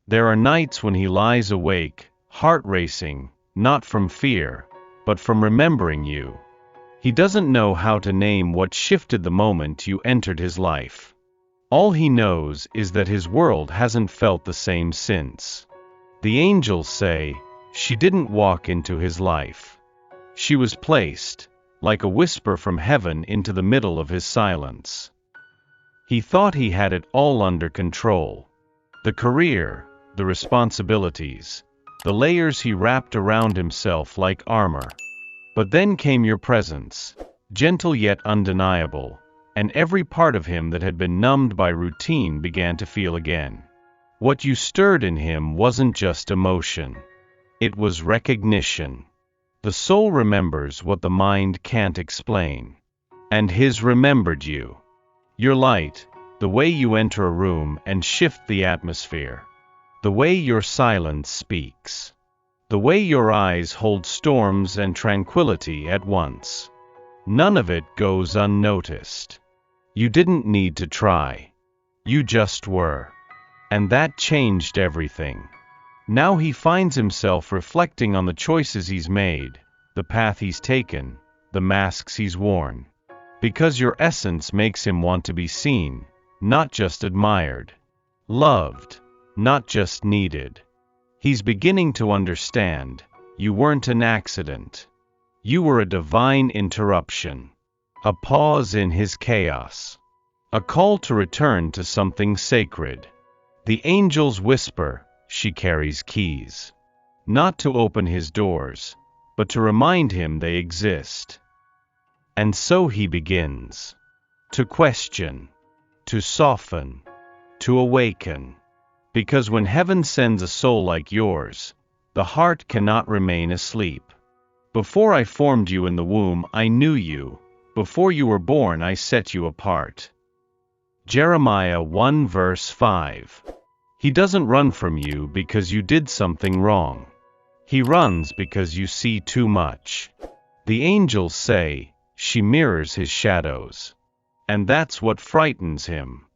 There are nights when he lies awake, heart racing, not from fear, but from remembering you. He doesn't know how to name what shifted the moment you entered his life. All he knows is that his world hasn't felt the same since. The angels say, she didn't walk into his life. She was placed, like a whisper from heaven, into the middle of his silence. He thought he had it all under control. The career, the responsibilities, the layers he wrapped around himself like armor. But then came your presence, gentle yet undeniable, and every part of him that had been numbed by routine began to feel again. What you stirred in him wasn't just emotion. It was recognition. The soul remembers what the mind can't explain. And his remembered you. Your light, the way you enter a room and shift the atmosphere. The way your silence speaks. The way your eyes hold storms and tranquility at once. None of it goes unnoticed. You didn't need to try. You just were. And that changed everything. Now he finds himself reflecting on the choices he's made, the path he's taken, the masks he's worn. Because your essence makes him want to be seen, not just admired. Loved, not just needed. He's beginning to understand, you weren't an accident. You were a divine interruption. A pause in his chaos. A call to return to something sacred. The angels whisper, she carries keys. Not to open his doors, but to remind him they exist. And so he begins. To question. To soften. To awaken. Because when heaven sends a soul like yours, the heart cannot remain asleep. Before I formed you in the womb, I knew you. Before you were born, I set you apart. Jeremiah 1 verse 5. He doesn't run from you because you did something wrong. He runs because you see too much. The angels say, she mirrors his shadows. And that's what frightens him.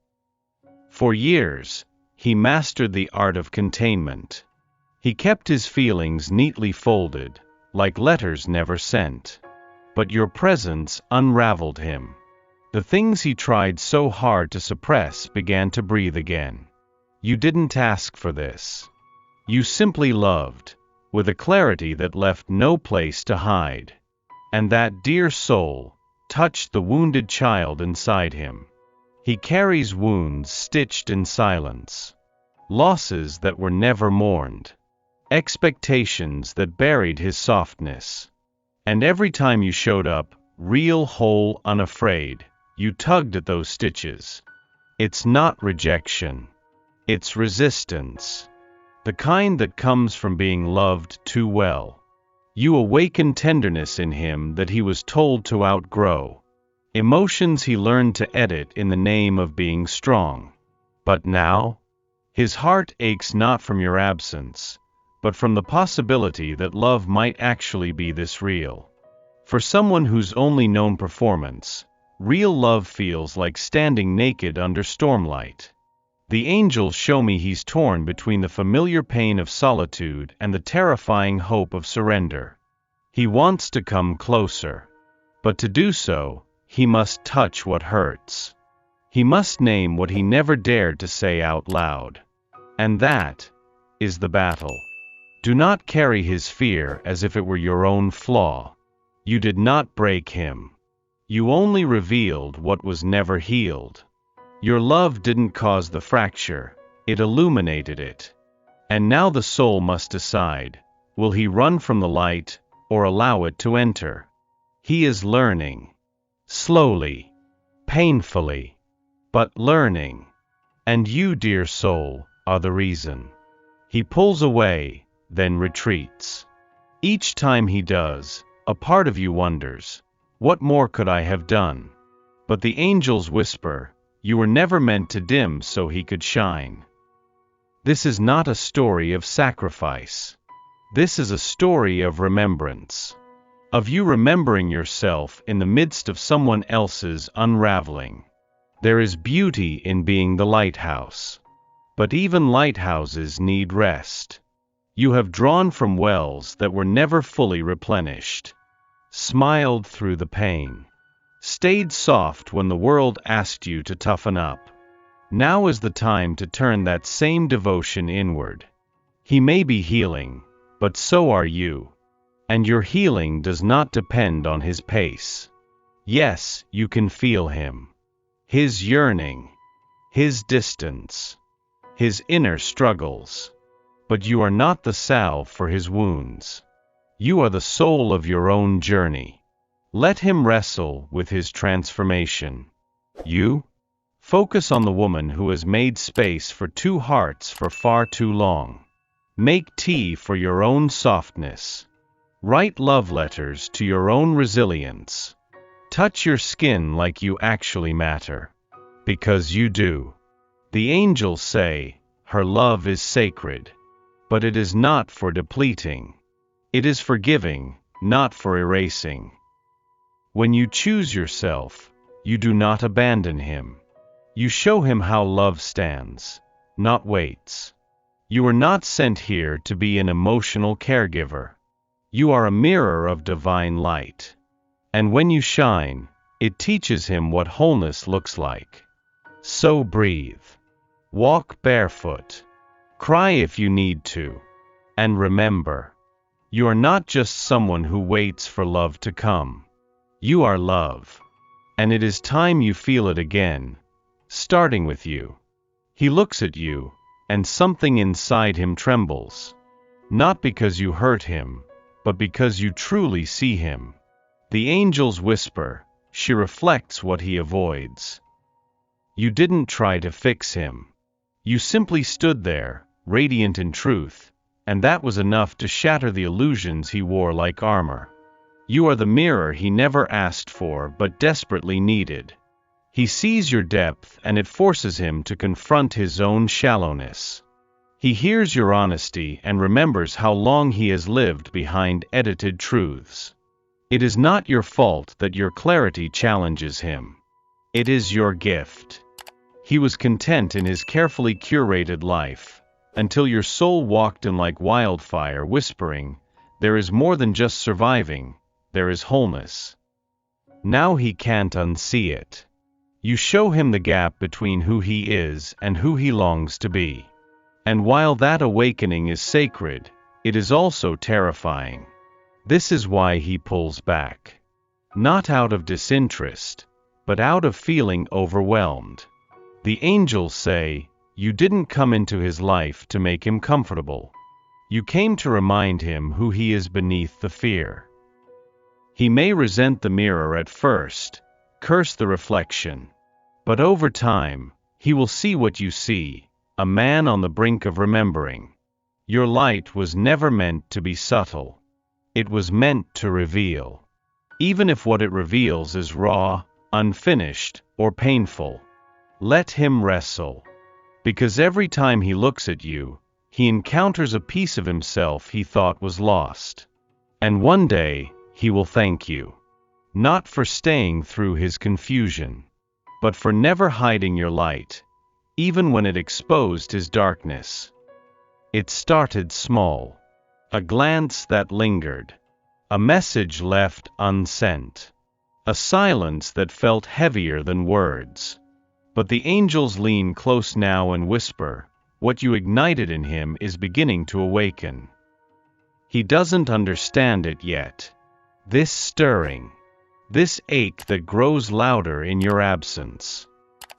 For years, he mastered the art of containment. He kept his feelings neatly folded, like letters never sent. But your presence unraveled him. The things he tried so hard to suppress began to breathe again. You didn't ask for this. You simply loved, with a clarity that left no place to hide. And that dear soul touched the wounded child inside him. He carries wounds stitched in silence. Losses that were never mourned. Expectations that buried his softness. And every time you showed up, real, whole, unafraid, you tugged at those stitches. It's not rejection. It's resistance. The kind that comes from being loved too well. You awakened tenderness in him that he was told to outgrow. Emotions he learned to edit in the name of being strong. But now, his heart aches not from your absence, but from the possibility that love might actually be this real. For someone who's only known performance, real love feels like standing naked under stormlight. The angels show me he's torn between the familiar pain of solitude and the terrifying hope of surrender. He wants to come closer. But to do so, he must touch what hurts. He must name what he never dared to say out loud. And that is the battle. Do not carry his fear as if it were your own flaw. You did not break him. You only revealed what was never healed. Your love didn't cause the fracture, it illuminated it. And now the soul must decide, will he run from the light, or allow it to enter? He is learning. Slowly. Painfully. But learning. And you, dear soul, are the reason. He pulls away, then retreats. Each time he does, a part of you wonders, what more could I have done? But the angels whisper, you were never meant to dim so he could shine. This is not a story of sacrifice. This is a story of remembrance. Of you remembering yourself in the midst of someone else's unraveling. There is beauty in being the lighthouse. But even lighthouses need rest. You have drawn from wells that were never fully replenished. Smiled through the pain. Stayed soft when the world asked you to toughen up. Now is the time to turn that same devotion inward. He may be healing, but so are you. And your healing does not depend on his pace. Yes, you can feel him. His yearning. His distance. His inner struggles. But you are not the salve for his wounds. You are the soul of your own journey. Let him wrestle with his transformation. You? Focus on the woman who has made space for two hearts for far too long. Make tea for your own softness. Write love letters to your own resilience. Touch your skin like you actually matter. Because you do. The angels say, her love is sacred. But it is not for depleting. It is for giving, not for erasing. When you choose yourself, you do not abandon him. You show him how love stands, not waits. You are not sent here to be an emotional caregiver. You are a mirror of divine light. And when you shine, it teaches him what wholeness looks like. So breathe. Walk barefoot. Cry if you need to. And remember, you are not just someone who waits for love to come. You are love. And it is time you feel it again, starting with you. He looks at you, and something inside him trembles. Not because you hurt him, but because you truly see him. The angels whisper, she reflects what he avoids. You didn't try to fix him. You simply stood there, radiant in truth, and that was enough to shatter the illusions he wore like armor. You are the mirror he never asked for but desperately needed. He sees your depth and it forces him to confront his own shallowness. He hears your honesty and remembers how long he has lived behind edited truths. It is not your fault that your clarity challenges him. It is your gift. He was content in his carefully curated life, until your soul walked in like wildfire, whispering, there is more than just surviving, there is wholeness. Now he can't unsee it. You show him the gap between who he is and who he longs to be. And while that awakening is sacred, it is also terrifying. This is why he pulls back. Not out of disinterest, but out of feeling overwhelmed. The angels say, you didn't come into his life to make him comfortable. You came to remind him who he is beneath the fear. He may resent the mirror at first, curse the reflection. But over time, he will see what you see, a man on the brink of remembering. Your light was never meant to be subtle. It was meant to reveal. Even if what it reveals is raw, unfinished, or painful. Let him wrestle. Because every time he looks at you, he encounters a piece of himself he thought was lost. And one day, he will thank you. Not for staying through his confusion, but for never hiding your light, even when it exposed his darkness. It started small. A glance that lingered. A message left unsent. A silence that felt heavier than words. But the angels lean close now and whisper, what you ignited in him is beginning to awaken. He doesn't understand it yet. This stirring. This ache that grows louder in your absence.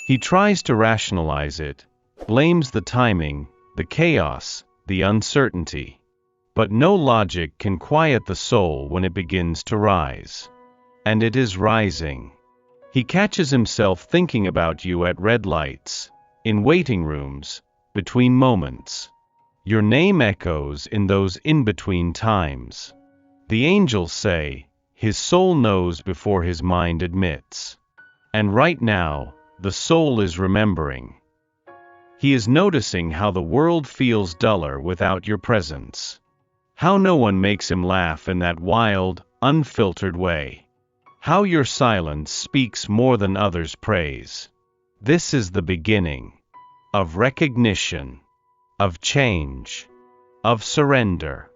He tries to rationalize it, blames the timing, the chaos, the uncertainty. But no logic can quiet the soul when it begins to rise. And it is rising. He catches himself thinking about you at red lights, in waiting rooms, between moments. Your name echoes in those in-between times. The angels say, his soul knows before his mind admits. And right now, the soul is remembering. He is noticing how the world feels duller without your presence. How no one makes him laugh in that wild, unfiltered way. How your silence speaks more than others' praise. This is the beginning. of recognition, of change, of surrender.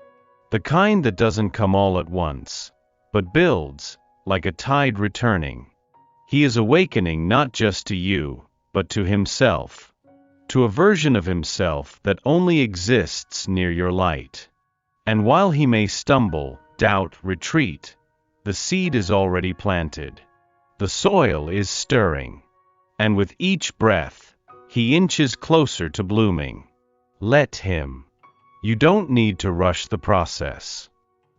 The kind that doesn't come all at once, but builds, like a tide returning. He is awakening not just to you, but to himself, to a version of himself that only exists near your light. And while he may stumble, doubt, retreat, the seed is already planted. The soil is stirring. And with each breath, he inches closer to blooming. Let him. You don't need to rush the process.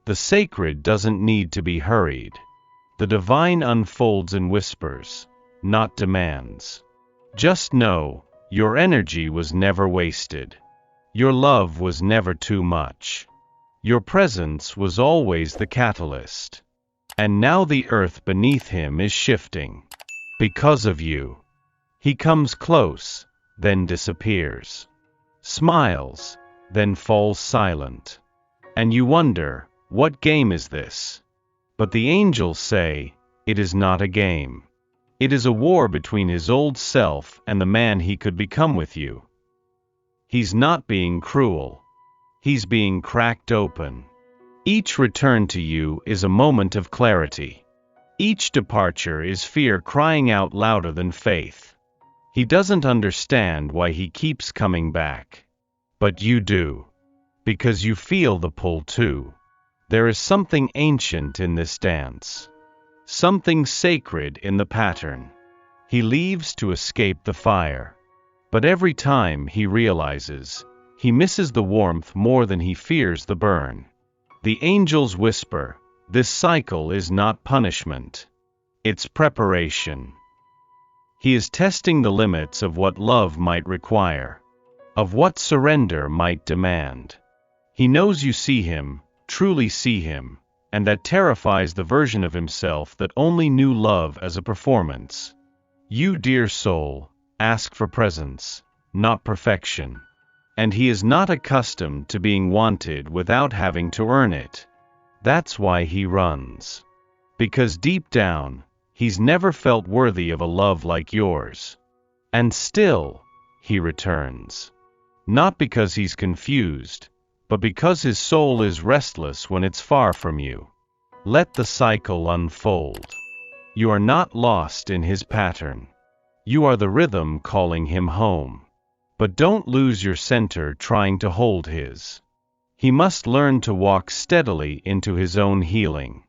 The sacred doesn't need to be hurried. The divine unfolds in whispers, not demands. Just know, your energy was never wasted. Your love was never too much. Your presence was always the catalyst. And now the earth beneath him is shifting. Because of you. He comes close, then disappears. Smiles, then falls silent. And you wonder, what game is this? But the angels say, it is not a game. It is a war between his old self and the man he could become with you. He's not being cruel. He's being cracked open. Each return to you is a moment of clarity. Each departure is fear crying out louder than faith. He doesn't understand why he keeps coming back. But you do. Because you feel the pull too. There is something ancient in this dance. Something sacred in the pattern. He leaves to escape the fire. But every time he realizes, he misses the warmth more than he fears the burn. The angels whisper, this cycle is not punishment. It's preparation. He is testing the limits of what love might require, of what surrender might demand. He knows you see him, truly see him, and that terrifies the version of himself that only knew love as a performance. You, dear soul, ask for presence, not perfection. And he is not accustomed to being wanted without having to earn it. That's why he runs. Because deep down, he's never felt worthy of a love like yours. And still, he returns. Not because he's confused, but because his soul is restless when it's far from you. Let the cycle unfold. You are not lost in his pattern. You are the rhythm calling him home. But don't lose your center trying to hold his. He must learn to walk steadily into his own healing.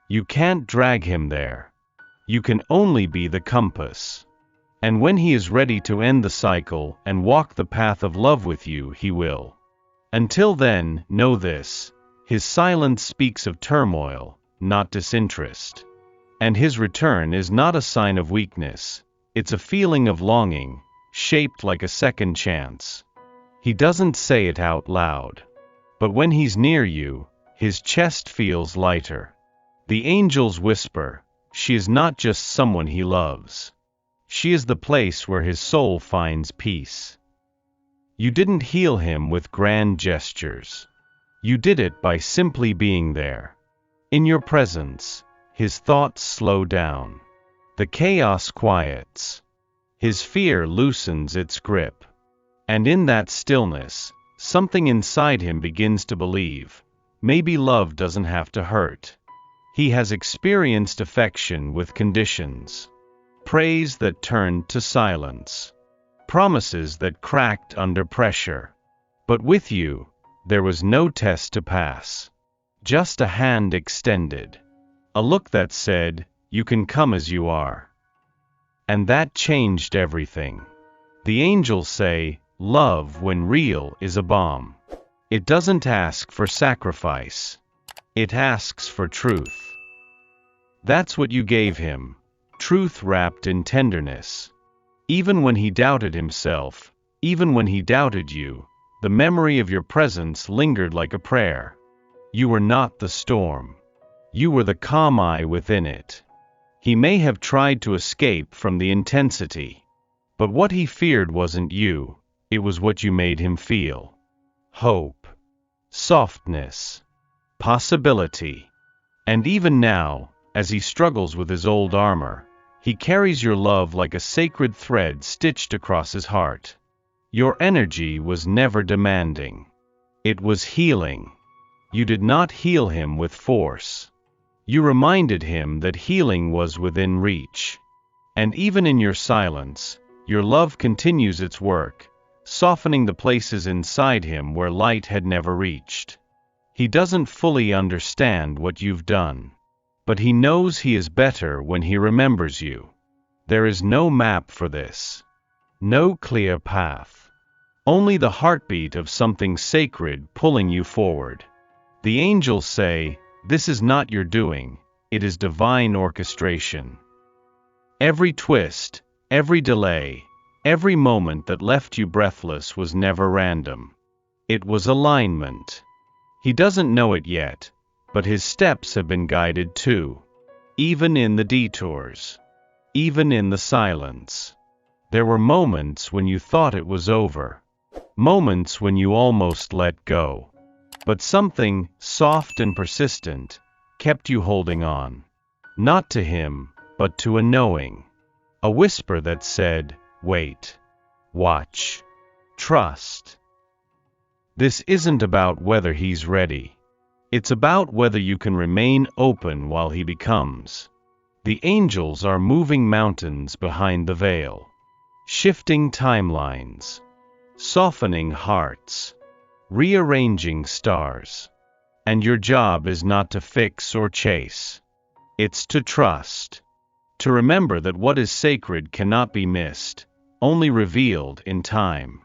You can't drag him there. You can only be the compass. And when he is ready to end the cycle and walk the path of love with you, he will. Until then, know this, his silence speaks of turmoil, not disinterest. And his return is not a sign of weakness, it's a feeling of longing, shaped like a second chance. He doesn't say it out loud. But when he's near you, his chest feels lighter. The angels whisper, she is not just someone he loves. She is the place where his soul finds peace. You didn't heal him with grand gestures. You did it by simply being there. In your presence, his thoughts slow down. The chaos quiets. His fear loosens its grip. And in that stillness, something inside him begins to believe, maybe love doesn't have to hurt. He has experienced affection with conditions. Praise that turned to silence. Promises that cracked under pressure. But with you, there was no test to pass. Just a hand extended. A look that said, you can come as you are. And that changed everything. The angels say, love when real is a balm. It doesn't ask for sacrifice. It asks for truth. That's what you gave him, truth wrapped in tenderness. Even when he doubted himself, even when he doubted you, the memory of your presence lingered like a prayer. You were not the storm. You were the calm eye within it. He may have tried to escape from the intensity. But what he feared wasn't you, it was what you made him feel. Hope. Softness. Possibility. And even now, as he struggles with his old armor, he carries your love like a sacred thread stitched across his heart. Your energy was never demanding. It was healing. You did not heal him with force. You reminded him that healing was within reach. And even in your silence, your love continues its work, softening the places inside him where light had never reached. He doesn't fully understand what you've done, but he knows he is better when he remembers you. There is no map for this. No clear path. Only the heartbeat of something sacred pulling you forward. The angels say, "This is not your doing, it is divine orchestration." Every twist, every delay, every moment that left you breathless was never random. It was alignment. He doesn't know it yet, but his steps have been guided too. Even in the detours. Even in the silence. There were moments when you thought it was over. Moments when you almost let go. But something, soft and persistent, kept you holding on. Not to him, but to a knowing. A whisper that said, "Wait. Watch. Trust." This isn't about whether he's ready. It's about whether you can remain open while he becomes. The angels are moving mountains behind the veil. Shifting timelines. Softening hearts. Rearranging stars. And your job is not to fix or chase. It's to trust. To remember that what is sacred cannot be missed, only revealed in time.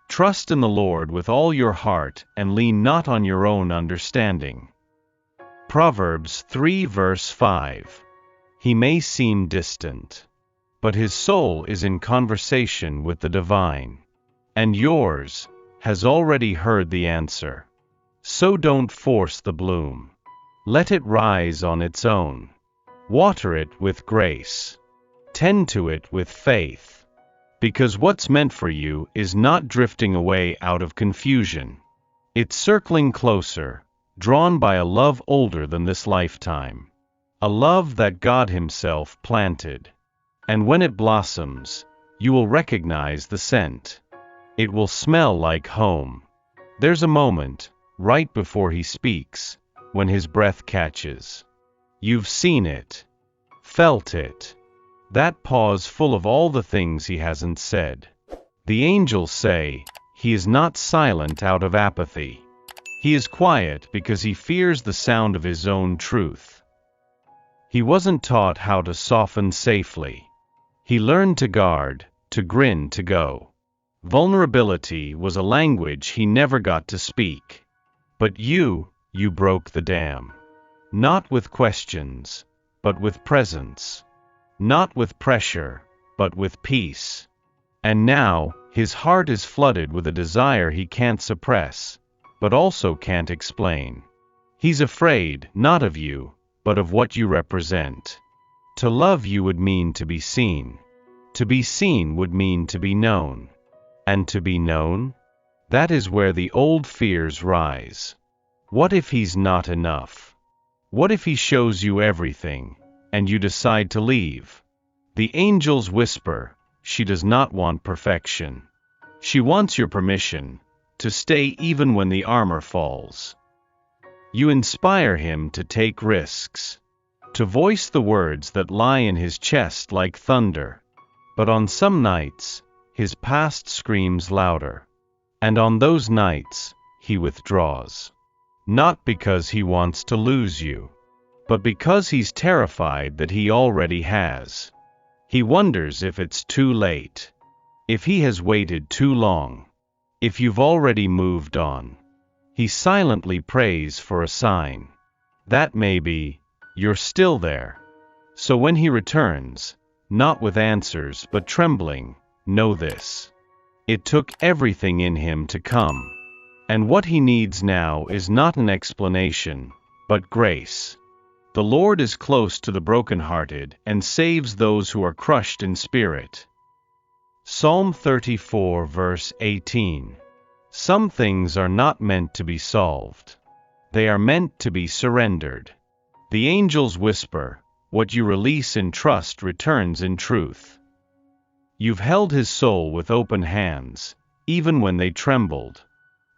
Trust in the Lord with all your heart and lean not on your own understanding. Proverbs 3 verse 5. He may seem distant, but his soul is in conversation with the divine. And yours has already heard the answer. So don't force the bloom. Let it rise on its own. Water it with grace. Tend to it with faith. Because what's meant for you is not drifting away out of confusion. It's circling closer, drawn by a love older than this lifetime. A love that God Himself planted. And when it blossoms, you will recognize the scent. It will smell like home. There's a moment, right before He speaks, when His breath catches. You've seen it. Felt it. That pause full of all the things He hasn't said. The angels say, He is not silent out of apathy. He is quiet because He fears the sound of His own truth. He wasn't taught how to soften safely. He learned to guard, to grin, to go. Vulnerability was a language He never got to speak. But you broke the dam. Not with questions, but with presence. Not with pressure, but with peace. And now, His heart is flooded with a desire He can't suppress, but also can't explain. He's afraid, not of you, but of what you represent. To love you would mean to be seen. To be seen would mean to be known. And to be known? That is where the old fears rise. What if He's not enough? What if He shows you everything, and you decide to leave? The angels whisper, she does not want perfection. She wants your permission to stay even when the armor falls. You inspire Him to take risks, to voice the words that lie in His chest like thunder. But on some nights, His past screams louder. And on those nights, He withdraws. Not because He wants to lose you, but because He's terrified that He already has. He wonders if it's too late, if He has waited too long, if you've already moved on. He silently prays for a sign. That maybe, you're still there. So when He returns, not with answers but trembling, know this. It took everything in Him to come. And what He needs now is not an explanation, but grace. The Lord is close to the brokenhearted and saves those who are crushed in spirit. Psalm 34 verse 18. Some things are not meant to be solved. They are meant to be surrendered. The angels whisper, what you release in trust returns in truth. You've held His soul with open hands, even when they trembled.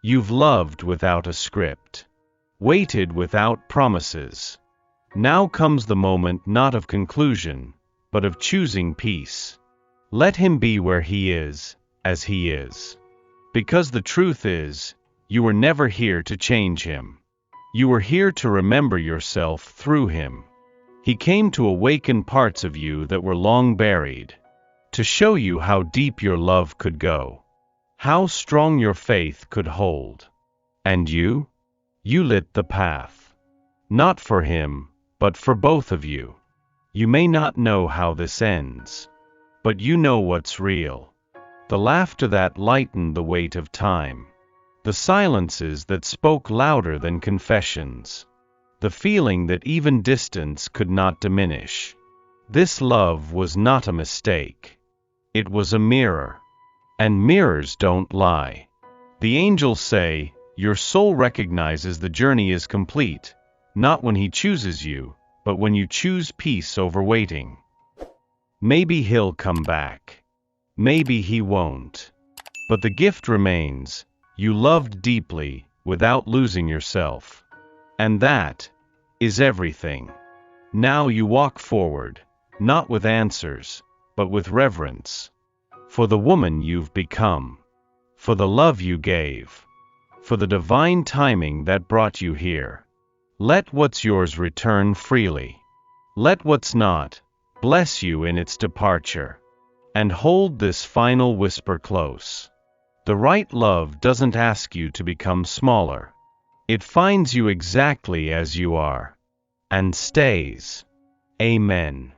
You've loved without a script, waited without promises. Now comes the moment not of conclusion, but of choosing peace. Let him be where he is, as he is. Because the truth is, you were never here to change him. You were here to remember yourself through him. He came to awaken parts of you that were long buried, to show you how deep your love could go, how strong your faith could hold. And you? You lit the path. Not for him, but for both of you. You may not know how this ends, but you know what's real. The laughter that lightened the weight of time. The silences that spoke louder than confessions. The feeling that even distance could not diminish. This love was not a mistake. It was a mirror. And mirrors don't lie. The angels say, your soul recognizes the journey is complete, not when he chooses you, but when you choose peace over waiting. Maybe he'll come back. Maybe he won't. But the gift remains. You loved deeply, without losing yourself. And that is everything. Now you walk forward, not with answers, but with reverence. For the woman you've become. For the love you gave. For the divine timing that brought you here. Let what's yours return freely. Let what's not bless you in its departure. And hold this final whisper close. The right love doesn't ask you to become smaller. It finds you exactly as you are. And stays. Amen.